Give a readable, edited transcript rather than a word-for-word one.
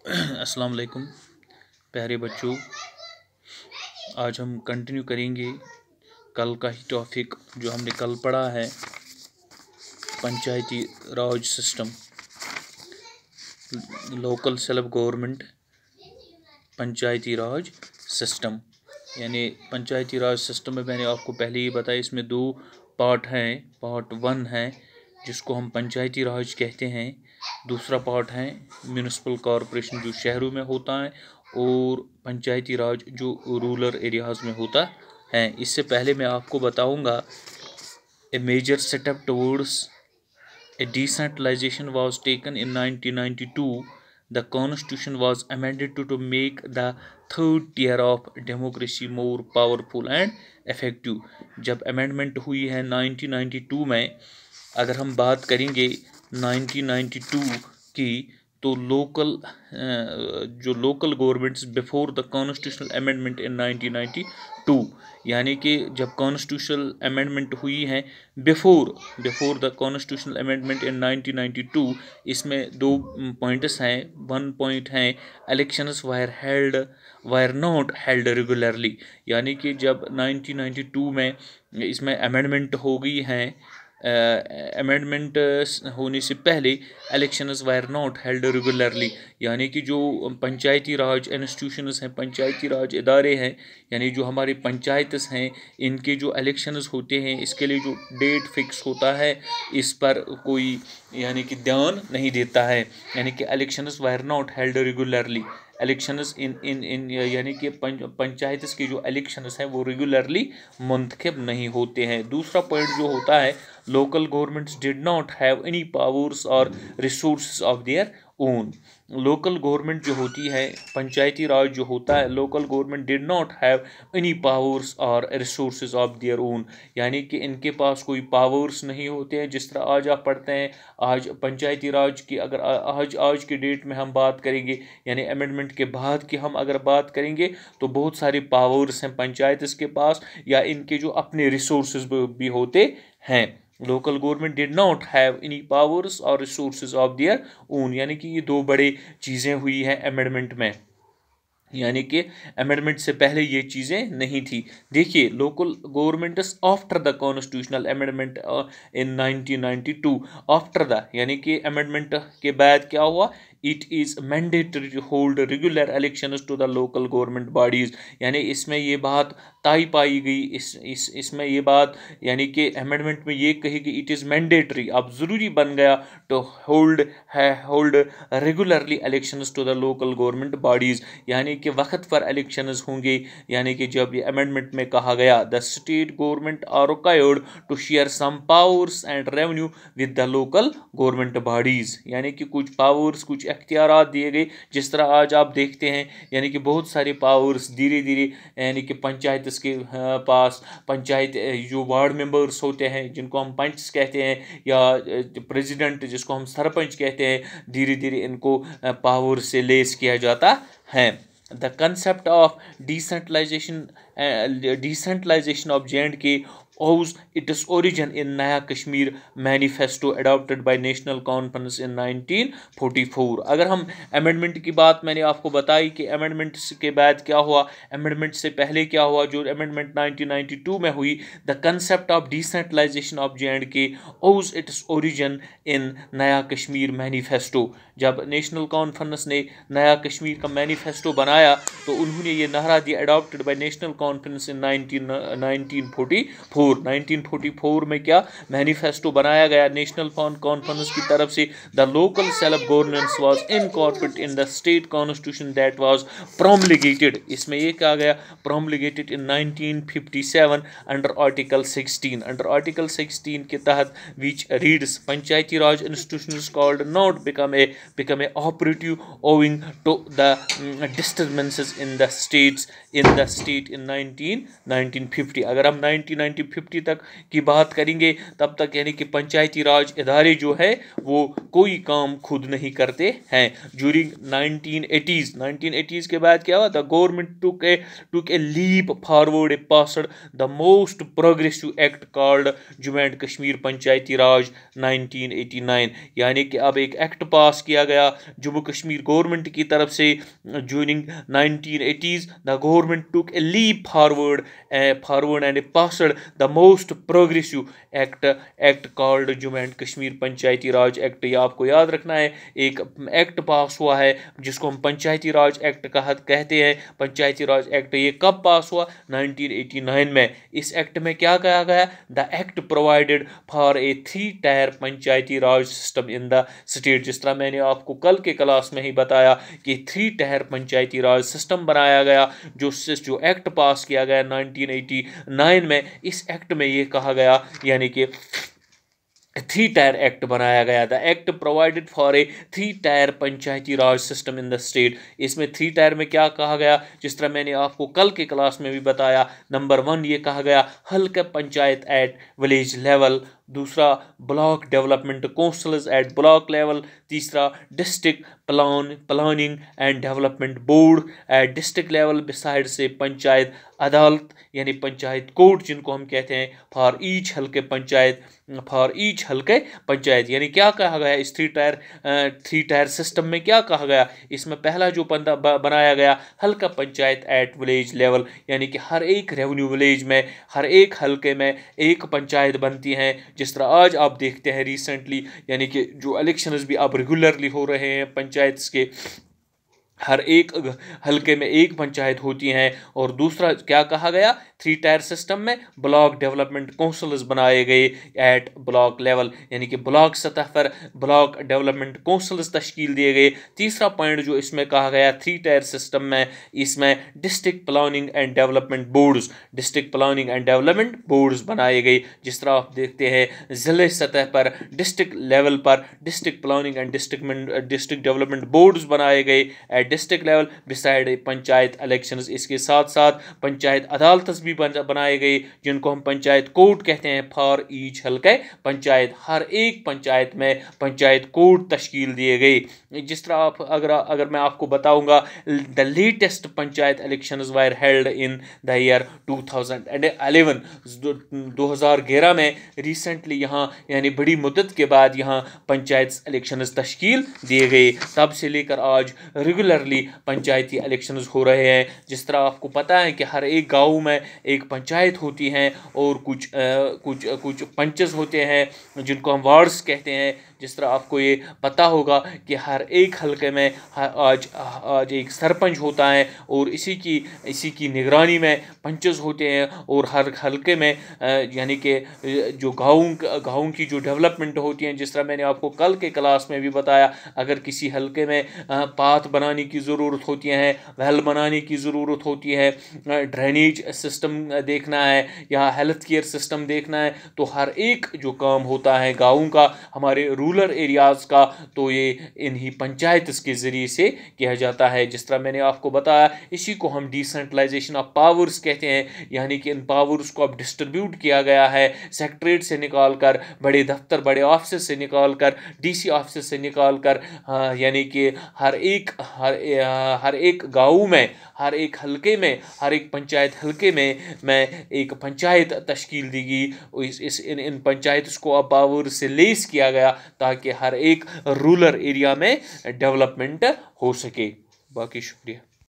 अस्सलाम वालेकुम प्यारे बच्चों। आज हम कंटिन्यू करेंगे कल का ही टॉपिक जो हमने कल पढ़ा है, पंचायती राज सिस्टम, लोकल सेल्फ गवर्नमेंट पंचायती राज सिस्टम। यानी पंचायती राज सिस्टम में मैंने आपको पहले ही बताया, इसमें दो पार्ट हैं। पार्ट 1 है जिसको हम पंचायती राज कहते हैं, दूसरा पार्ट है म्यूनिसिपल कॉरपोरेशन जो शहरों में होता है, और पंचायती राज जो रूरल एरियाज़ में होता है। इससे पहले मैं आपको बताऊंगा, a major step towards a decentralization was taken in 1992. The constitution was amended to make the third tier of democracy more powerful and effective. जब अमेंडमेंट हुई है 1992 में, अगर हम बात करेंगे 1992 की, तो local governments before the constitutional amendment in 1992, यानी कि जब कॉन्स्टिट्यूशनल अमेंडमेंट हुई है before the constitutional amendment in 1992, इसमें दो पॉइंट्स हैं। 1 पॉइंट है elections wire not held regularly, यानी कि जब 1992 में इसमें अमेंडमेंट हो गई है, अमेंडमेंट होने से पहले elections wire not held regularly, यानी कि जो पंचायती राज इंस्टीट्यूशंस हैं, पंचायती राज इदारे हैं, यानी जो हमारे पंचायत्स हैं, इनके जो इलेक्शंस होते हैं, इसके लिए जो डेट फिक्स होता है, इस पर कोई यानी कि ध्यान नहीं देता है। यानी कि elections wire not held regularly, elections in यानी कि पंचायत के जो इलेक्शंस हैं वो रेगुलरली मुंतखब नहीं होते हैं। दूसरा पॉइंट जो होता है, local governments did not have any powers और resources of their own. Local government जो होती है, पंचायती राज जो होता है, local government did not have any powers और रिसोर्सेज ऑफ देयर ओन, यानी कि इनके पास कोई पावर्स नहीं होते हैं। जिस तरह आज आप पढ़ते हैं, आज पंचायती राज की अगर आज की डेट में हम बात करेंगे, यानी अमेंडमेंट के बाद की हम अगर बात करेंगे, तो बहुत सारे पावर्स हैं पंचायत के पास, या इनके जो अपने रिसोर्सेज भी होते हैं। Local government did not have any powers और रिसोर्सेज ऑफ देयर ओन, यानी कि ये दो बड़े चीज़ें हुई हैं अमेंडमेंट में, यानी कि अमेंडमेंट से पहले ये चीज़ें नहीं थी। देखिए, local governments after the constitutional amendment in 1992, after the यानी कि अमेंडमेंट के बाद क्या हुआ, it is mandatory to hold regular elections to the local government bodies, यानी इसमें ये बात ताई पाई गई, इसमें ये बात यानी कि अमेंडमेंट में ये कही कि इट इज़ मैंडेटरी, अब ज़रूरी बन गया to hold regularly elections to the local government bodies, यानी कि वक्त पर इलेक्शंस होंगे। यानी कि जब ये अमेंडमेंट में कहा गया, the state government are required to share some powers and revenue with the local government bodies, यानी कि कुछ पावर्स, कुछ इख्तियारात दिए गए। जिस तरह आज आप देखते हैं, यानी कि बहुत सारे पावर्स धीरे धीरे यानी कि पंचायत के पास, पंचायत जो वार्ड मेंबर्स होते हैं जिनको हम पंच कहते हैं, या प्रेसिडेंट जिसको हम सरपंच कहते हैं, धीरे धीरे इनको पावर से लेस किया जाता है। The concept of decentralization of J&K owes its origin in Naya Kashmir Manifesto adopted by National Conference in 1944। अगर हम अमेंडमेंट की बात, मैंने आपको बताई कि अमेंडमेंट के बाद क्या हुआ, अमेंडमेंट से पहले क्या हुआ, जो अमेंडमेंट 1992 में हुई, the concept of decentralisation of J&K owes its origin in Naya Kashmir manifesto. जब नेशनल कॉन्फ्रेंस ने नया कश्मीर का मैनिफेस्टो बनाया, तो उन्होंने ये नारा दिया, adopted by national conference in 1944 में क्या मैनिफेस्टो बनाया गया नेशनल कॉन्फ्रेंस की तरफ से, the local self governance was incorporated in the state constitution that was promulgated, इसमें ये कहा गया promulgated in 1957 under article 16, under article 16 के तहत, which reads panchayati raj institutions could not become a operative owing to the disturbances in the state in 1950। अगर हम 1950 1950 तक की बात करेंगे तब तक यानी कि पंचायती राज इदारे जो है वो कोई काम खुद नहीं करते हैं। ड्यूरिंग 1980s के बाद क्या हुआ, the government took a leap forward, it passed the most progressive act called Jammu and Kashmir panchayati raj 1989, यानी कि अब एक एक्ट पास किया गया जम्मू कश्मीर गवर्नमेंट की तरफ से। During 1980s the government took a leap forward and passed the most progressive act called Jammu and Kashmir panchayati Raj act. ये आपको याद रखना है, एक एक्ट पास हुआ है जिसको हम पंचायती राज एक्ट कहते हैं। पंचायती राज एक्ट ये कब पास हुआ, 1989 में। इस एक्ट में क्या कहा गया, the act provided for a 3-tier Panchayati Raj system in the state. जिस तरह मैंने आपको कल के क्लास में ही बताया कि 3-tier पंचायती राज सिस्टम बनाया गया, जो एक्ट पास किया गया 1989 में। इस एक्ट में ये कहा गया यानी कि 3-tier एक्ट बनाया गया था। Act provided for a 3-tier Panchayati Raj system in the state. इसमें 3-tier में क्या कहा गया, जिस तरह मैंने आपको कल के क्लास में भी बताया, नंबर 1 ये कहा गया halqa panchayat at village level, दूसरा block development councils at block level, तीसरा district planning and development board at district level, besides panchayat अदालत यानी पंचायत कोर्ट जिनको हम कहते हैं, फॉर ईच हल्के पंचायत। यानी क्या कहा गया इस 3-tier सिस्टम में, क्या कहा गया इसमें, पहला जो बनाया गया halqa panchayat at village level, यानी कि हर एक रेवेन्यू विलेज में, हर एक हल्के में एक पंचायत बनती हैं। जिस तरह आज आप देखते हैं रिसेंटली यानी कि जो इलेक्शंस भी अब रेगुलरली हो रहे हैं पंचायत के, हर एक हल्के में एक पंचायत होती हैं। और दूसरा क्या कहा गया 3-tier सिस्टम में ब्लॉक डेवलपमेंट काउंसिल्स बनाए गए एट ब्लॉक लेवल, यानी कि ब्लॉक सतह पर ब्लॉक डेवलपमेंट काउंसिल्स तश्कील दिए गए। तीसरा पॉइंट जो इसमें कहा गया 3-tier सिस्टम में, इसमें district planning and development boards बनाए गए। जिस तरह आप देखते हैं ज़िले सतह पर डिस्ट्रिक्ट लेवल पर district planning and district development boards बनाए गए district level beside panchayat elections. इसके साथ साथ पंचायत अदालत भी बनाए गए जिनको हम पंचायत कोर्ट कहते हैं, फॉर ईच हल्के पंचायत, हर एक पंचायत में पंचायत कोर्ट तश्कील दिए गए। जिस तरह आप अगर मैं आपको बताऊंगा, the latest panchayat elections were held in the year 2011, 2011 में रिसेंटली यहाँ यानी बड़ी मुद्दत के बाद यहाँ पंचायत इलेक्शंस तश्कील दिए गए। तब से लेकर आज रेगुलरली पंचायती इलेक्शंस हो रहे हैं। जिस तरह आपको पता है कि हर एक गांव में एक पंचायत होती हैं और कुछ पंचेस होते हैं जिनको हम वार्ड्स कहते हैं। जिस तरह आपको ये पता होगा कि हर एक हल्के में आज एक सरपंच होता है और इसी की निगरानी में पंचेस होते हैं। और हर हल्के में यानी कि जो गाँव की जो डेवलपमेंट होती हैं, जिस तरह मैंने आपको कल के क्लास में भी बताया, अगर किसी हल्के में पाथ बनाने की ज़रूरत होती है, वेल बनाने की ज़रूरत होती है, ड्रेनेज सिस्टम देखना है या हेल्थ केयर सिस्टम देखना है, तो हर एक जो काम होता है गाँव का, हमारे रूरल एरियाज़ का, तो ये इन्हीं पंचायत के ज़रिए से किया जाता है। जिस तरह मैंने आपको बताया, इसी को हम डिसेंट्रलाइजेशन ऑफ पावर्स कहते हैं, यानी कि इन पावर्स को अब डिस्ट्रीब्यूट किया गया है सेक्रेटरीट से निकाल कर, बड़े दफ्तर बड़े ऑफिस से निकाल कर, DC ऑफिस से निकाल कर, यानी कि हर एक गाँव में, हर एक हल्के में, हर एक पंचायत हल्के में एक पंचायत तश्कील दी गई। इन पंचायत को अब पावर से लेस किया गया ताकि हर एक रूरल एरिया में डेवलपमेंट हो सके। बाकी शुक्रिया।